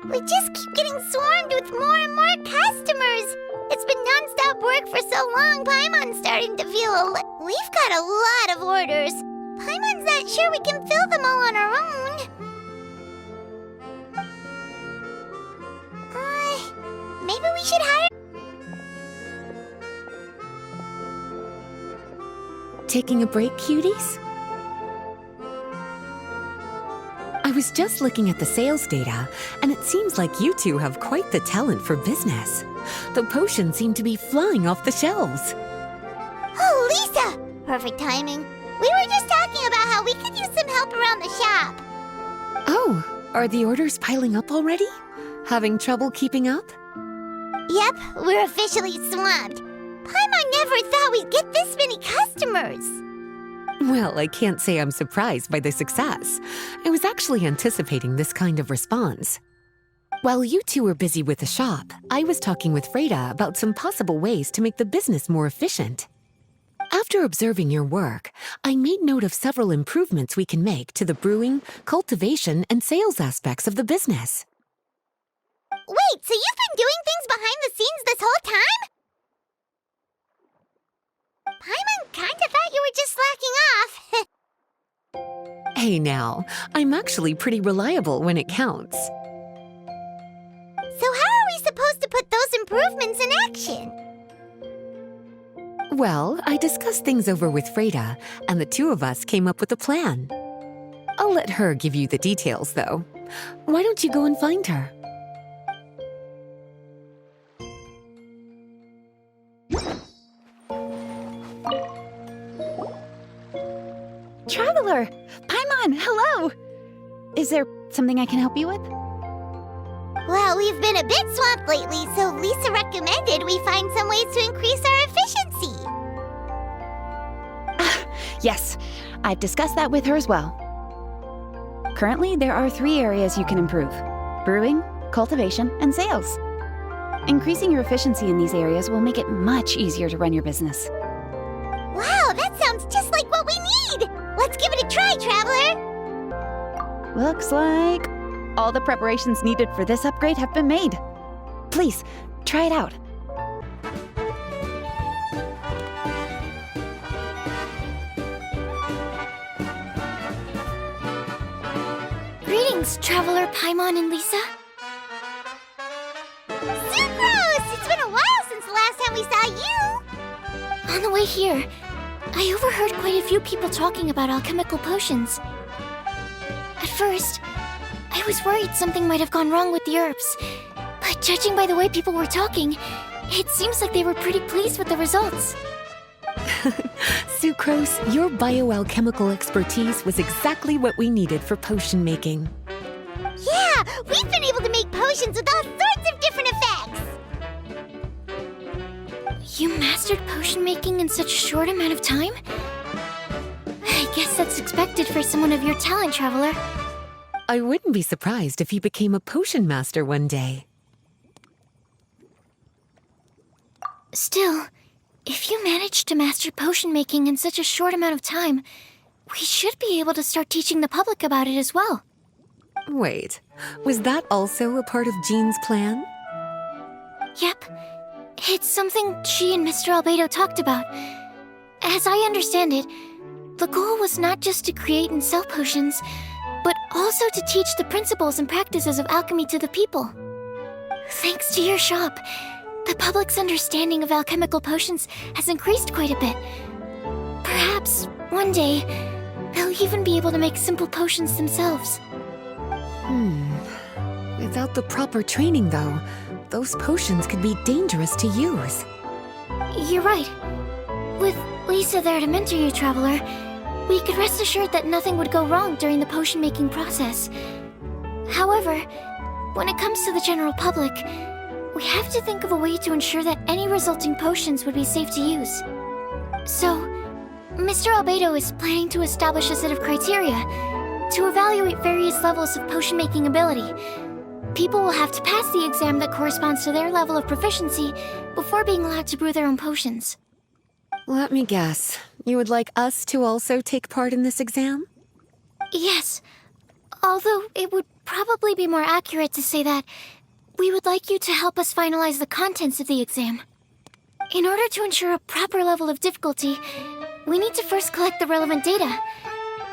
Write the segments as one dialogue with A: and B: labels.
A: We just keep getting swarmed with more and more customers. It's been non-stop work for so long, Paimon's starting to feel We've got a lot of orders. Paimon's not sure we can fill them all on our own. Maybe we should hire...
B: Taking a break, cuties? I was just looking at the sales data, and it seems like you two have quite the talent for business. The potions seem to be flying off the shelves.
A: Oh, Lisa! Perfect timing. We were just talking about how we could use some help around the shop.
B: Oh, are the orders piling up already? Having trouble keeping up?
A: Yep, we're officially swamped. Paimon never thought we'd get this many customers.
B: Well, I can't say I'm surprised by the success. I was actually anticipating this kind of response. While you two were busy with the shop, I was talking with Freda about some possible ways to make the business more efficient. After observing your work, I made note of several improvements we can make to the brewing, cultivation, and sales aspects of the business.
A: Wait, so you've been doing things behind the scenes this whole time? Paimon kinda thought you were just slacking off.
B: Hey now, I'm actually pretty reliable when it counts.
A: So how are we supposed to put those improvements in action?
B: Well, I discussed things over with Freda, and the two of us came up with a plan. I'll let her give you the details, though. Why don't you go and find her?
C: Traveler! Paimon, hello! Is there something I can help you with?
A: Well, we've been a bit swamped lately, so Lisa recommended we find some ways to increase our efficiency.
C: Yes, I've discussed that with her as well. Currently, there are 3 areas you can improve: brewing, cultivation, and sales. Increasing your efficiency in these areas will make it much easier to run your business.
A: Wow, that sounds just like what we need! Let's give it a try, Traveler!
C: Looks like all the preparations needed for this upgrade have been made. Please, try it out.
A: Greetings, Traveler Paimon and Lisa. Sucrose! It's been a while since the last time we saw you!
D: On the way here, I overheard quite a few people talking about alchemical potions. At first, I was worried something might have gone wrong with the herbs, but judging by the way people were talking, it seems like they were pretty pleased with the results.
B: Sucrose, your bioalchemical expertise was exactly what we needed for potion making.
A: Yeah, we've been able to make potions with all sorts of different effects!
D: You mastered potion making in such a short amount of time? I guess that's expected for someone of your talent, Traveler.
B: I wouldn't be surprised if you became a potion master one day.
D: Still, if you managed to master potion making in such a short amount of time, we should be able to start teaching the public about it as well.
B: Wait, was that also a part of Jean's plan?
D: Yep. It's something she and Mr. Albedo talked about. As I understand it, the goal was not just to create and sell potions, but also to teach the principles and practices of alchemy to the people. Thanks to your shop, the public's understanding of alchemical potions has increased quite a bit. Perhaps, one day, they'll even be able to make simple potions themselves.
B: Without the proper training, though, those potions could be dangerous to use.
D: You're right. With Lisa there to mentor you, Traveler, we could rest assured that nothing would go wrong during the potion-making process. However, when it comes to the general public, we have to think of a way to ensure that any resulting potions would be safe to use. So, Mr. Albedo is planning to establish a set of criteria to evaluate various levels of potion-making ability. People will have to pass the exam that corresponds to their level of proficiency before being allowed to brew their own potions.
B: Let me guess. You would like us to also take part in this exam?
D: Yes, although it would probably be more accurate to say that we would like you to help us finalize the contents of the exam. In order to ensure a proper level of difficulty, we need to first collect the relevant data.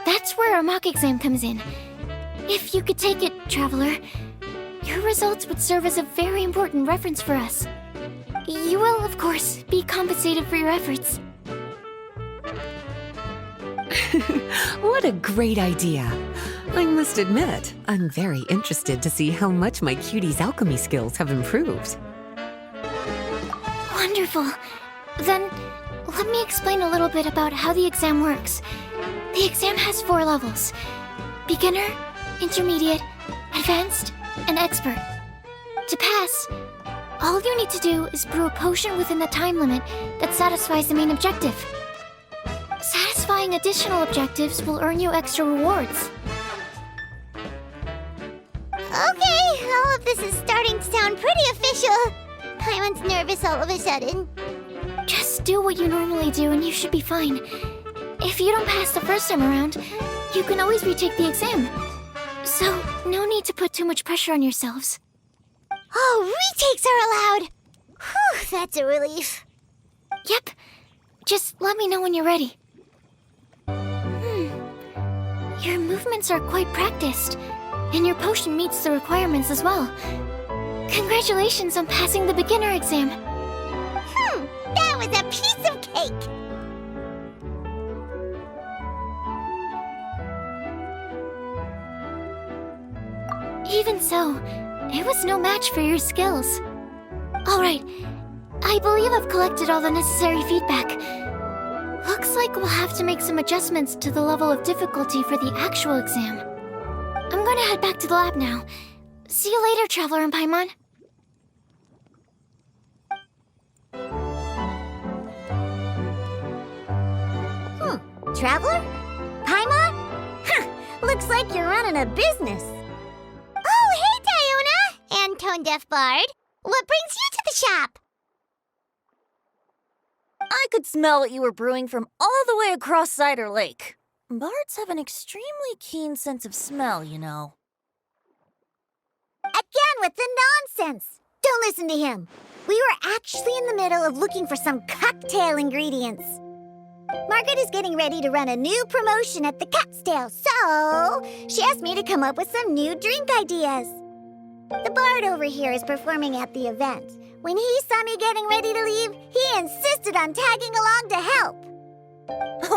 D: That's where our mock exam comes in. If you could take it, Traveler, your results would serve as a very important reference for us. You will, of course, be compensated for your efforts.
B: What a great idea. I must admit, I'm very interested to see how much my cutie's alchemy skills have improved.
D: Wonderful. Then, let me explain a little bit about how the exam works. The exam has 4 levels: beginner, intermediate, advanced, and expert. To pass, all you need to do is brew a potion within the time limit that satisfies the main objective. Satisfying additional objectives will earn you extra rewards.
A: Okay, all of this is starting to sound pretty official. Paimon's nervous all of a sudden.
D: Just do what you normally do and you should be fine. If you don't pass the first time around, you can always retake the exam. So, no need to put too much pressure on yourselves.
A: Oh, retakes are allowed! Whew, that's a relief.
D: Yep. Just let me know when you're ready. Your movements are quite practiced, and your potion meets the requirements as well. Congratulations on passing the beginner exam.
A: That was a piece of cake!
D: Even so, it was no match for your skills. Alright, I believe I've collected all the necessary feedback. Looks like we'll have to make some adjustments to the level of difficulty for the actual exam. I'm gonna head back to the lab now. See you later, Traveler and Paimon.
A: Traveler? Paimon? Looks like you're running a business. Oh, hey, Diona! And tone-deaf bard. What brings you to the shop?
E: I could smell what you were brewing from all the way across Cider Lake. Bards have an extremely keen sense of smell, you know.
A: Again with the nonsense! Don't listen to him. We were actually in the middle of looking for some cocktail ingredients. Margaret is getting ready to run a new promotion at the Catstail, so she asked me to come up with some new drink ideas. The bard over here is performing at the event. When he saw me getting ready to leave, he insisted on tagging along to help.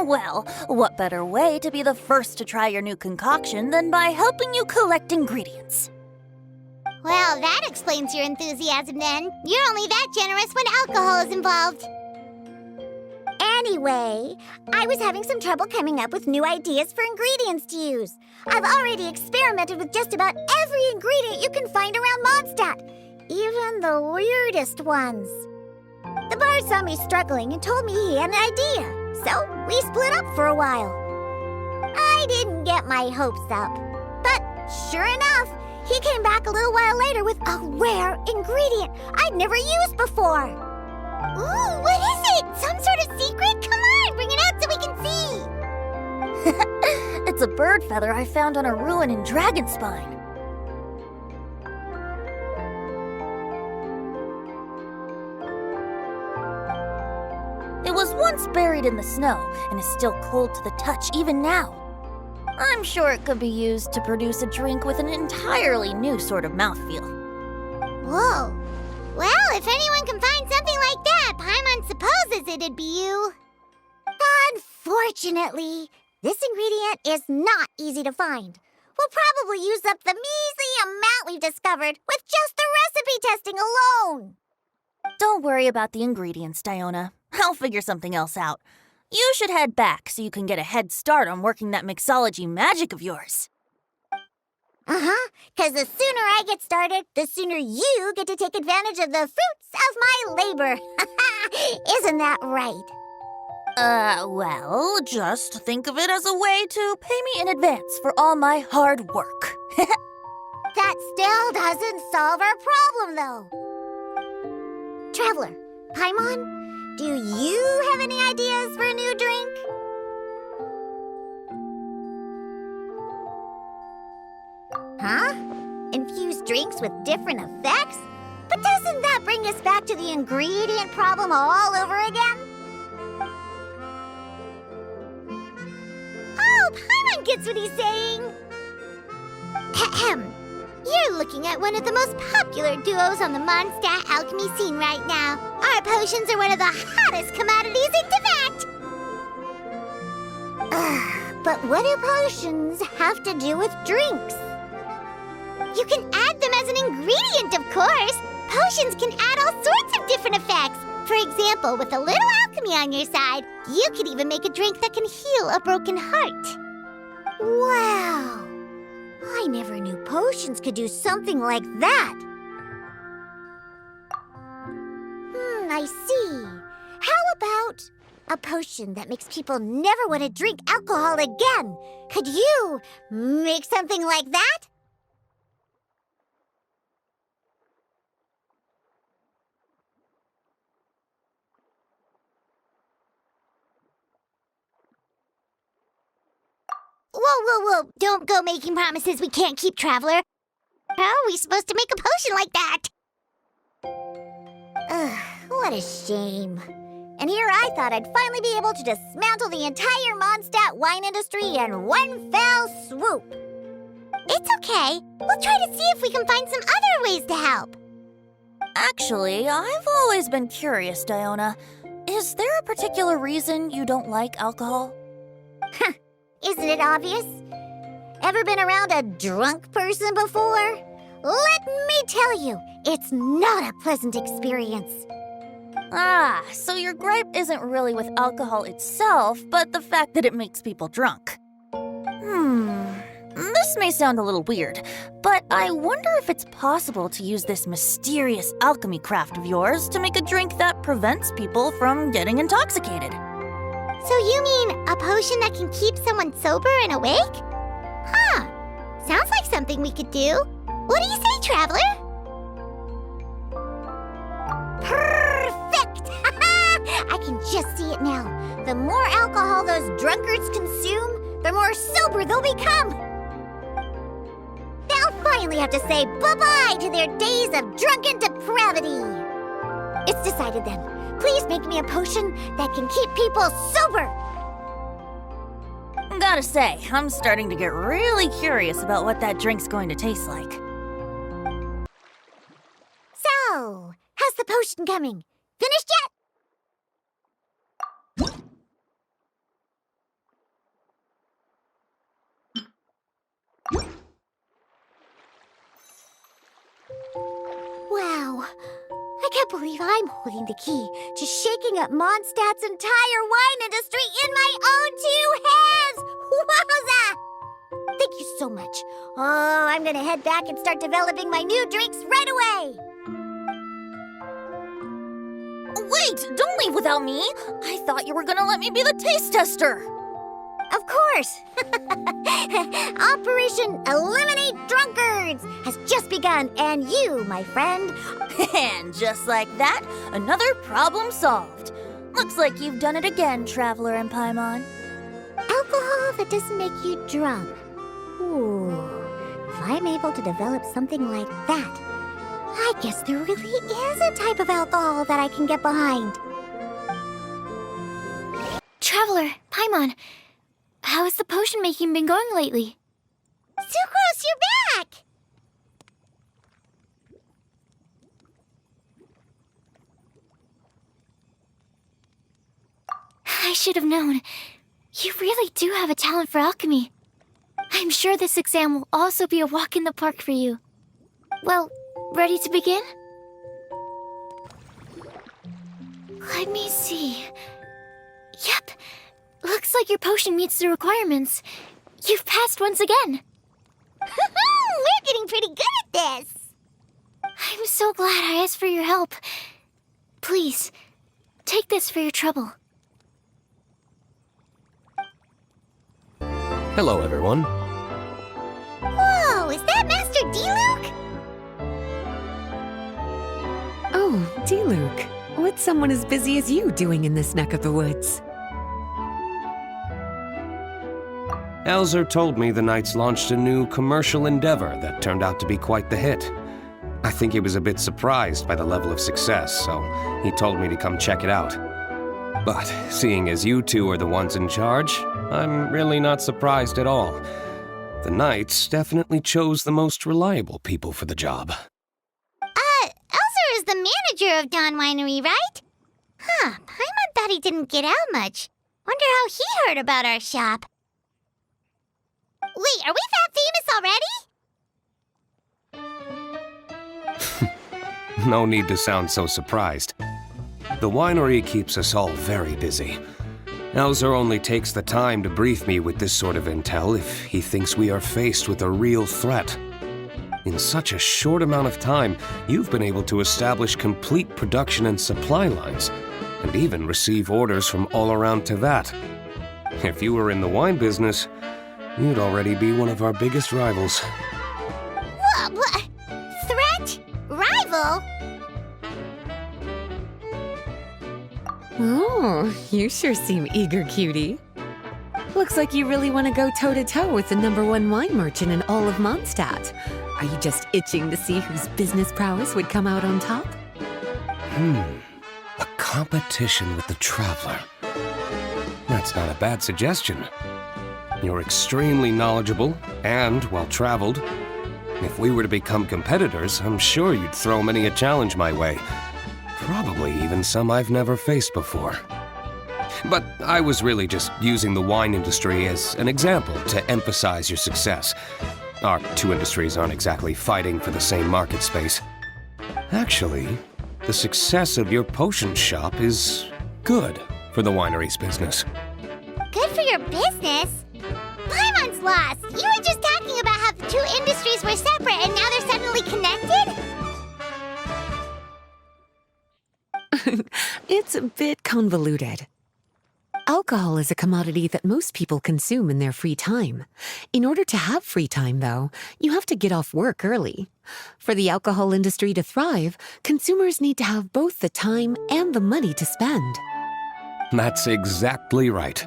E: Well, what better way to be the first to try your new concoction than by helping you collect ingredients?
A: Well, that explains your enthusiasm then. You're only that generous when alcohol is involved. Anyway, I was having some trouble coming up with new ideas for ingredients to use. I've already experimented with just about every ingredient you can find around Mondstadt, even the weirdest ones. The bard saw me struggling and told me he had an idea, so we split up for a while. I didn't get my hopes up, but sure enough, he came back a little while later with a rare ingredient I'd never used before. Ooh, what is it? Some sort of secret? Come on, bring it out so we can see.
E: It's a bird feather I found on a ruin in Dragonspine. It was once buried in the snow and is still cold to the touch even now. I'm sure it could be used to produce a drink with an entirely new sort of mouthfeel.
A: Whoa. Well, if anyone can find something like that, Paimon supposes it'd be you. Unfortunately, this ingredient is not easy to find. We'll probably use up the measly amount we've discovered with just the recipe testing alone.
E: Don't worry about the ingredients, Diona. I'll figure something else out. You should head back so you can get a head start on working that mixology magic of yours.
A: Because the sooner I get started, the sooner you get to take advantage of the fruits of my labor. Isn't that right?
E: Well, just think of it as a way to pay me in advance for all my hard work.
A: That still doesn't solve our problem, though. Traveler, Paimon, do you have any ideas for a new drink? Huh? drinks with different effects? But doesn't that bring us back to the ingredient problem all over again? Oh, Paimon gets what he's saying! Ahem. You're looking at one of the most popular duos on the Mondstadt alchemy scene right now. Our potions are one of the hottest commodities in Tibet! But what do potions have to do with drinks? You can add them as an ingredient, of course! Potions can add all sorts of different effects. For example, with a little alchemy on your side, you could even make a drink that can heal a broken heart. Wow! I never knew potions could do something like that. I see. How about a potion that makes people never want to drink alcohol again? Could you make something like that? Whoa. Don't go making promises we can't keep, Traveler. How are we supposed to make a potion like that? Ugh, what a shame. And here I thought I'd finally be able to dismantle the entire Mondstadt wine industry in one fell swoop. It's okay. We'll try to see if we can find some other ways to help.
E: Actually, I've always been curious, Diona. Is there a particular reason you don't like alcohol?
A: Isn't it obvious? Ever been around a drunk person before? Let me tell you, it's not a pleasant experience.
E: Ah, so your gripe isn't really with alcohol itself, but the fact that it makes people drunk. This may sound a little weird, but I wonder if it's possible to use this mysterious alchemy craft of yours to make a drink that prevents people from getting intoxicated.
A: So you mean a potion that can keep someone sober and awake? Huh. Sounds like something we could do. What do you say, Traveler? Perfect! I can just see it now. The more alcohol those drunkards consume, the more sober they'll become. They'll finally have to say bye-bye to their days of drunken depravity. It's decided then. Please make me a potion that can keep people sober.
E: Gotta say, I'm starting to get really curious about what that drink's going to taste like.
A: So, how's the potion coming? Finished yet? Wow. I can't believe I'm holding the key to shaking up Mondstadt's entire wine industry in my own two hands! Wowza! Thank you so much. Oh, I'm gonna head back and start developing my new drinks right away!
E: Wait, don't leave without me! I thought you were gonna let me be the taste tester!
A: Of course! Operation Eliminate Drunkards has just begun, and you, my friend...
E: And just like that, another problem solved. Looks like you've done it again, Traveler and Paimon.
A: Alcohol that doesn't make you drunk. Ooh, if I'm able to develop something like that, I guess there really is a type of alcohol that I can get behind.
D: Traveler, Paimon, how has the potion making been going lately?
A: Sucrose, you're back!
D: I should have known. You really do have a talent for alchemy. I'm sure this exam will also be a walk in the park for you. Well, ready to begin? Let me see. Yep, looks like your potion meets the requirements. You've passed once again.
A: We're getting pretty good at this!
D: I'm so glad I asked for your help. Please, take this for your trouble.
F: Hello, everyone.
A: Whoa, is that Master Diluc?
B: Oh, Diluc. What's someone as busy as you doing in this neck of the woods?
F: Elzer told me the Knights launched a new commercial endeavor that turned out to be quite the hit. I think he was a bit surprised by the level of success, so he told me to come check it out. But seeing as you two are the ones in charge, I'm really not surprised at all. The Knights definitely chose the most reliable people for the job.
A: Elser is the manager of Dawn Winery, right? Huh, Paimon thought he didn't get out much. Wonder how he heard about our shop. Wait, are we that famous already?
F: No need to sound so surprised. The winery keeps us all very busy. Elser only takes the time to brief me with this sort of intel if he thinks we are faced with a real threat. In such a short amount of time, you've been able to establish complete production and supply lines, and even receive orders from all around Tevat. If you were in the wine business, you'd already be one of our biggest rivals.
A: What? Threat? Rival?
B: Oh, you sure seem eager, cutie. Looks like you really want to go toe-to-toe with the #1 wine merchant in all of Mondstadt. Are you just itching to see whose business prowess would come out on top?
F: A competition with the Traveler. That's not a bad suggestion. You're extremely knowledgeable and well-traveled. If we were to become competitors, I'm sure you'd throw many a challenge my way. Probably even some I've never faced before. But I was really just using the wine industry as an example to emphasize your success. Our two industries aren't exactly fighting for the same market space. Actually, the success of your potion shop is good for the winery's business.
A: Good for your business? Paimon's lost! You were just talking about how the two industries were separate and now they're suddenly connected?
B: It's a bit convoluted. Alcohol is a commodity that most people consume in their free time. In order to have free time, though, you have to get off work early. For the alcohol industry to thrive, consumers need to have both the time and the money to spend.
F: That's exactly right.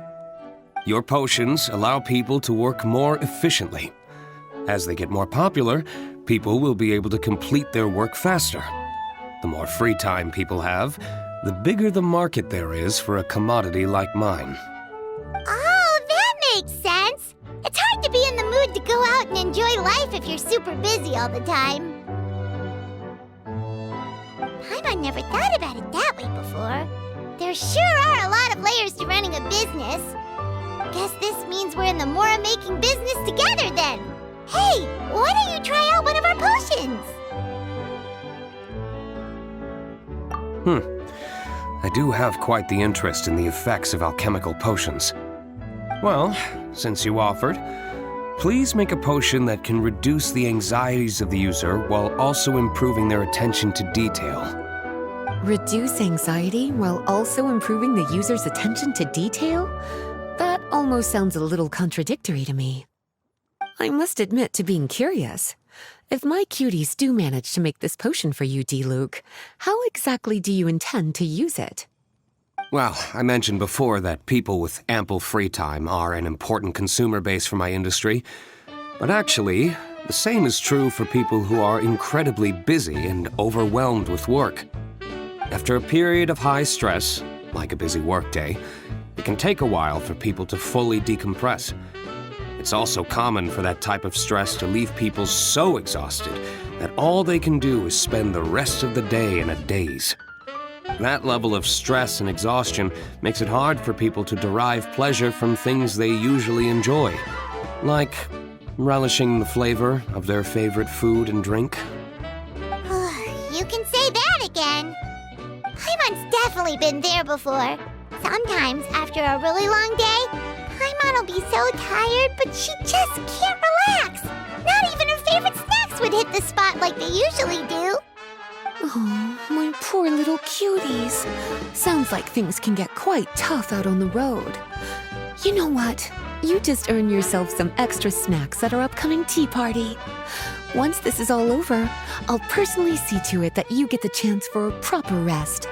F: Your potions allow people to work more efficiently. As they get more popular, people will be able to complete their work faster. The more free time people have, the bigger the market there is for a commodity like mine.
A: Oh, that makes sense! It's hard to be in the mood to go out and enjoy life if you're super busy all the time. Paimon never thought about it that way before. There sure are a lot of layers to running a business. Guess this means we're in the Mora-making business together then. Hey, why don't you try out one of our potions?
F: I do have quite the interest in the effects of alchemical potions. Well, since you offered, please make a potion that can reduce the anxieties of the user while also improving their attention to detail.
B: Reduce anxiety while also improving the user's attention to detail? That almost sounds a little contradictory to me. I must admit to being curious. If my cuties do manage to make this potion for you, Diluc, how exactly do you intend to use it?
F: Well, I mentioned before that people with ample free time are an important consumer base for my industry. But actually, the same is true for people who are incredibly busy and overwhelmed with work. After a period of high stress, like a busy workday, it can take a while for people to fully decompress. It's also common for that type of stress to leave people so exhausted that all they can do is spend the rest of the day in a daze. That level of stress and exhaustion makes it hard for people to derive pleasure from things they usually enjoy, like relishing the flavor of their favorite food and drink.
A: You can say that again. Paimon's definitely been there before. Sometimes, after a really long day, Paimon will be so tired, but she just can't relax. Not even her favorite snacks would hit the spot like they usually do.
B: Oh, my poor little cuties. Sounds like things can get quite tough out on the road. You know what? You just earn yourself some extra snacks at our upcoming tea party. Once this is all over, I'll personally see to it that you get the chance for a proper rest.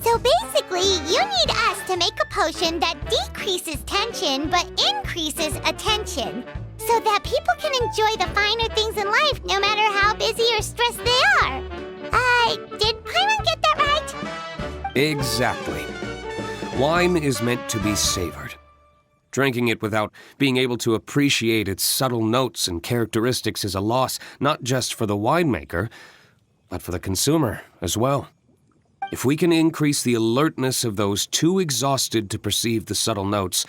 A: So basically, you need us to make a potion that decreases tension but increases attention, so that people can enjoy the finer things in life no matter how busy or stressed they are. Did Paimon get that right?
F: Exactly. Wine is meant to be savored. Drinking it without being able to appreciate its subtle notes and characteristics is a loss not just for the winemaker, but for the consumer as well. If we can increase the alertness of those too exhausted to perceive the subtle notes,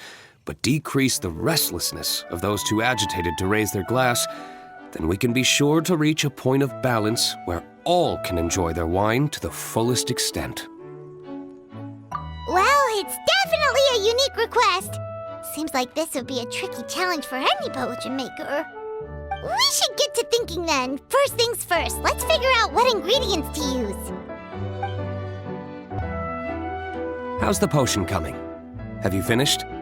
F: but decrease the restlessness of those too agitated to raise their glass, then we can be sure to reach a point of balance where all can enjoy their wine to the fullest extent.
A: Well, it's definitely a unique request. Seems like this would be a tricky challenge for any potion maker. We should get to thinking then. First things first, let's figure out what ingredients to use.
F: How's the potion coming? Have you finished?
A: We're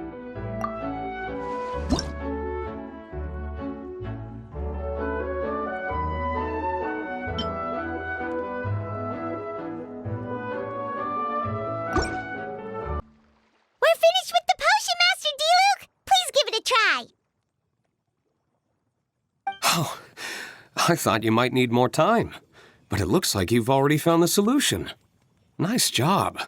A: finished with the potion, Master Diluc! Please give it a try!
F: Oh, I thought you might need more time, but it looks like you've already found the solution. Nice job.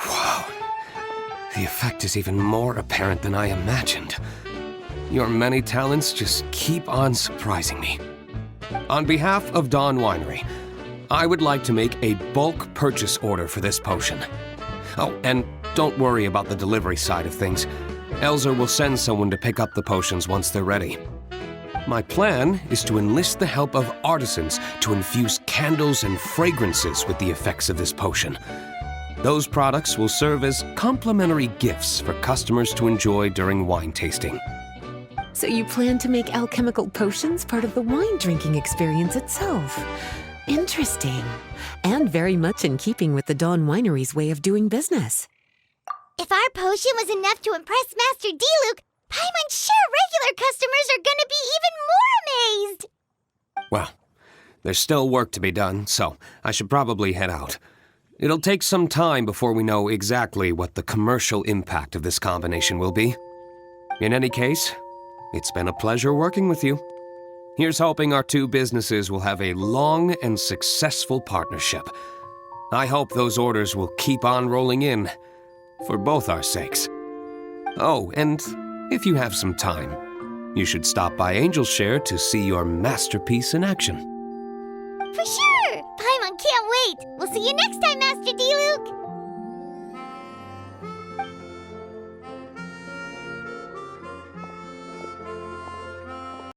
F: Wow, the effect is even more apparent than I imagined. Your many talents just keep on surprising me. On behalf of Dawn Winery, I would like to make a bulk purchase order for this potion. Oh, and don't worry about the delivery side of things. Elzer will send someone to pick up the potions once they're ready. My plan is to enlist the help of artisans to infuse candles and fragrances with the effects of this potion. Those products will serve as complimentary gifts for customers to enjoy during wine tasting.
B: So you plan to make alchemical potions part of the wine drinking experience itself. Interesting. And very much in keeping with the Dawn Winery's way of doing business.
A: If our potion was enough to impress Master Diluc, Paimon's sure regular customers are gonna be even more amazed!
F: Well, there's still work to be done, so I should probably head out. It'll take some time before we know exactly what the commercial impact of this combination will be. In any case, it's been a pleasure working with you. Here's hoping our two businesses will have a long and successful partnership. I hope those orders will keep on rolling in, for both our sakes. Oh, and if you have some time, you should stop by Angel's Share to see your masterpiece in action.
A: For sure! Paimon can't wait! We'll see you next time, Master Diluc!